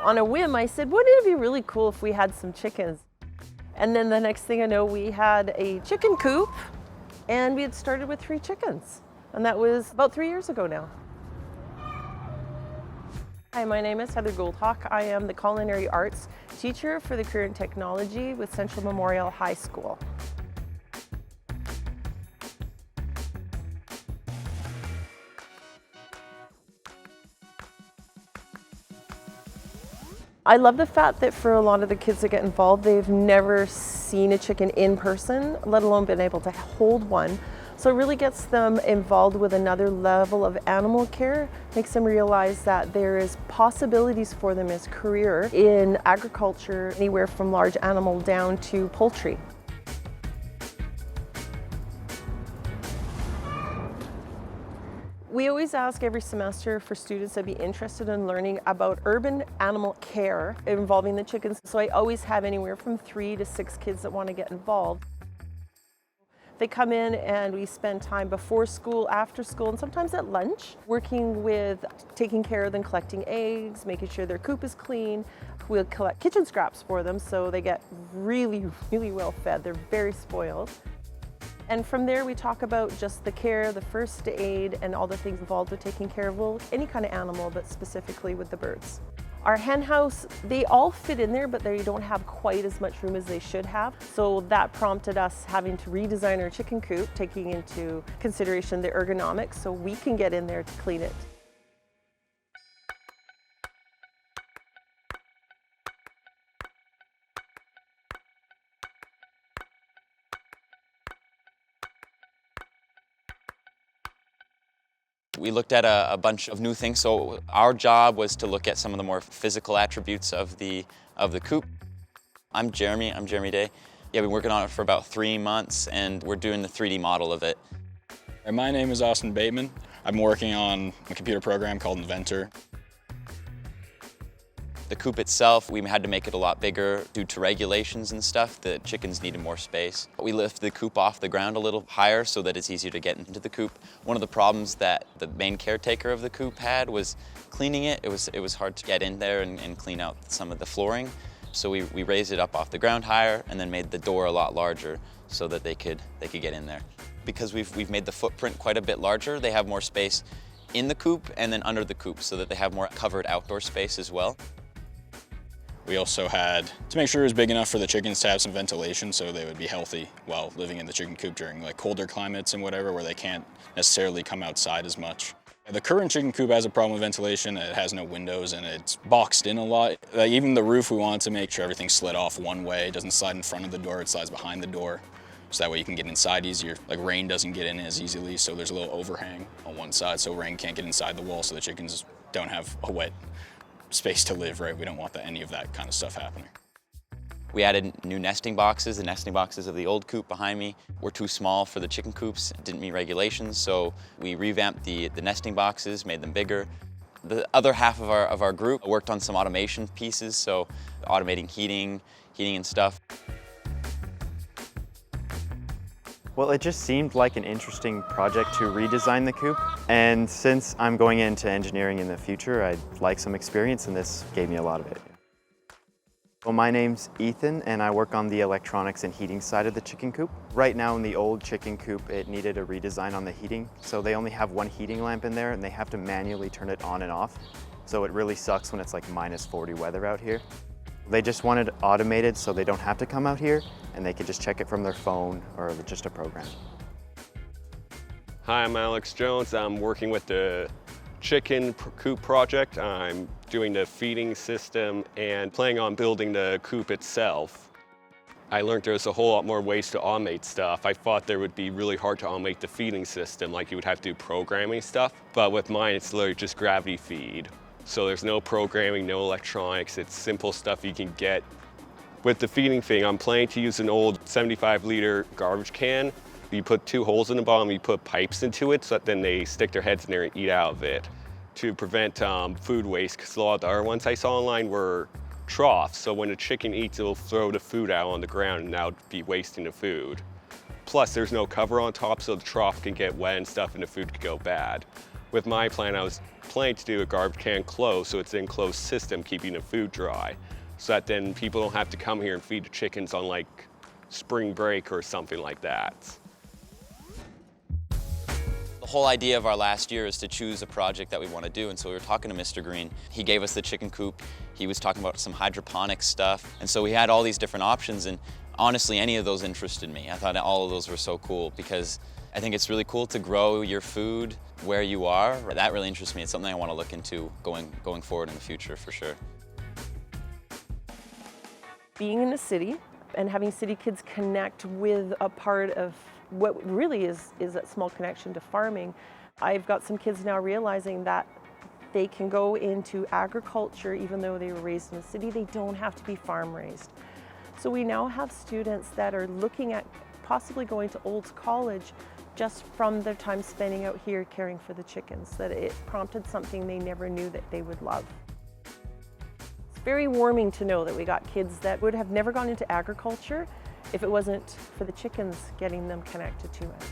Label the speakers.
Speaker 1: On a whim, I said, wouldn't it be really cool if we had some chickens? And then the next thing I know, we had a chicken coop and we had started with 3 chickens. And that was about 3 years ago now. Hi, my name is Heather Goldhawk. I am the culinary arts teacher for the Career and Technology with Central Memorial High School. I love the fact that for a lot of the kids that get involved, they've never seen a chicken in person, let alone been able to hold one. So it really gets them involved with another level of animal care, makes them realize that there is possibilities for them as career in agriculture, anywhere from large animal down to poultry. We always ask every semester for students that be interested in learning about urban animal care involving the chickens. So I always have anywhere from 3 to 6 kids that want to get involved. They come in and we spend time before school, after school, and sometimes at lunch, working with taking care of them, collecting eggs, making sure their coop is clean. We'll collect kitchen scraps for them so they get really, really well fed. They're very spoiled. And from there we talk about just the care, the first aid, and all the things involved with taking care of, well, any kind of animal, but specifically with the birds. Our hen house, they all fit in there, but they don't have quite as much room as they should have. So that prompted us having to redesign our chicken coop, taking into consideration the ergonomics so we can get in there to clean it.
Speaker 2: We looked at a bunch of new things, so our job was to look at some of the more physical attributes of the coop. I'm Jeremy Day. Yeah, we've been working on it for about 3 months and we're doing the 3D model of it.
Speaker 3: And my name is Austin Bateman. I've been working on a computer program called Inventor.
Speaker 2: The coop itself, we had to make it a lot bigger due to regulations and stuff. The chickens needed more space. We lifted the coop off the ground a little higher so that it's easier to get into the coop. One of the problems that the main caretaker of the coop had was cleaning it. It was hard to get in there and clean out some of the flooring. So we raised it up off the ground higher and then made the door a lot larger so that they could get in there. Because we've made the footprint quite a bit larger, they have more space in the coop and then under the coop so that they have more covered outdoor space as well.
Speaker 3: We also had to make sure it was big enough for the chickens to have some ventilation so they would be healthy while living in the chicken coop during like colder climates and whatever where they can't necessarily come outside as much. The current chicken coop has a problem with ventilation. It has no windows and it's boxed in a lot. Like even the roof, we wanted to make sure everything slid off one way. It doesn't slide in front of the door, it slides behind the door. So that way you can get inside easier. Like rain doesn't get in as easily, so there's a little overhang on one side so rain can't get inside the wall so the chickens don't have a wet space to live, right? We don't want any of that kind of stuff happening.
Speaker 2: We added new nesting boxes. The nesting boxes of the old coop behind me were too small for the chicken coops. It didn't meet regulations, so we revamped the nesting boxes, made them bigger. The other half of our group worked on some automation pieces, so automating heating and stuff.
Speaker 4: Well, it just seemed like an interesting project to redesign the coop. And since I'm going into engineering in the future, I'd like some experience and this gave me a lot of it. Well, my name's Ethan and I work on the electronics and heating side of the chicken coop. Right now in the old chicken coop, it needed a redesign on the heating. So they only have one heating lamp in there and they have to manually turn it on and off. So it really sucks when it's like -40 weather out here. They just want it automated so they don't have to come out here and they can just check it from their phone or just a program.
Speaker 5: Hi, I'm Alex Jones. I'm working with the chicken coop project. I'm doing the feeding system and planning on building the coop itself. I learned there's a whole lot more ways to automate stuff. I thought there would be really hard to automate the feeding system, like you would have to do programming stuff. But with mine, it's literally just gravity feed. So there's no programming, no electronics. It's simple stuff you can get. With the feeding thing, I'm planning to use an old 75-liter garbage can. You put 2 holes in the bottom, you put pipes into it, so that then they stick their heads in there and eat out of it to prevent food waste, because a lot of the other ones I saw online were troughs. So when a chicken eats, it'll throw the food out on the ground and now be wasting the food. Plus, there's no cover on top, so the trough can get wet and stuff and the food could go bad. With my plan, I was planning to do a garbage can closed, so it's an enclosed system keeping the food dry, so that then people don't have to come here and feed the chickens on like spring break or something like that.
Speaker 2: The whole idea of our last year is to choose a project that we want to do, and so we were talking to Mr. Green. He gave us the chicken coop. He was talking about some hydroponic stuff, and so we had all these different options, and honestly, any of those interested me. I thought all of those were so cool because I think it's really cool to grow your food where you are. That really interests me. It's something I want to look into going forward in the future for sure.
Speaker 1: Being in the city and having city kids connect with a part of what really is that small connection to farming, I've got some kids now realizing that they can go into agriculture even though they were raised in the city. They don't have to be farm raised. So we now have students that are looking at possibly going to Olds College just from their time spending out here caring for the chickens, that it prompted something they never knew that they would love. It's very warming to know that we got kids that would have never gone into agriculture if it wasn't for the chickens getting them connected to it.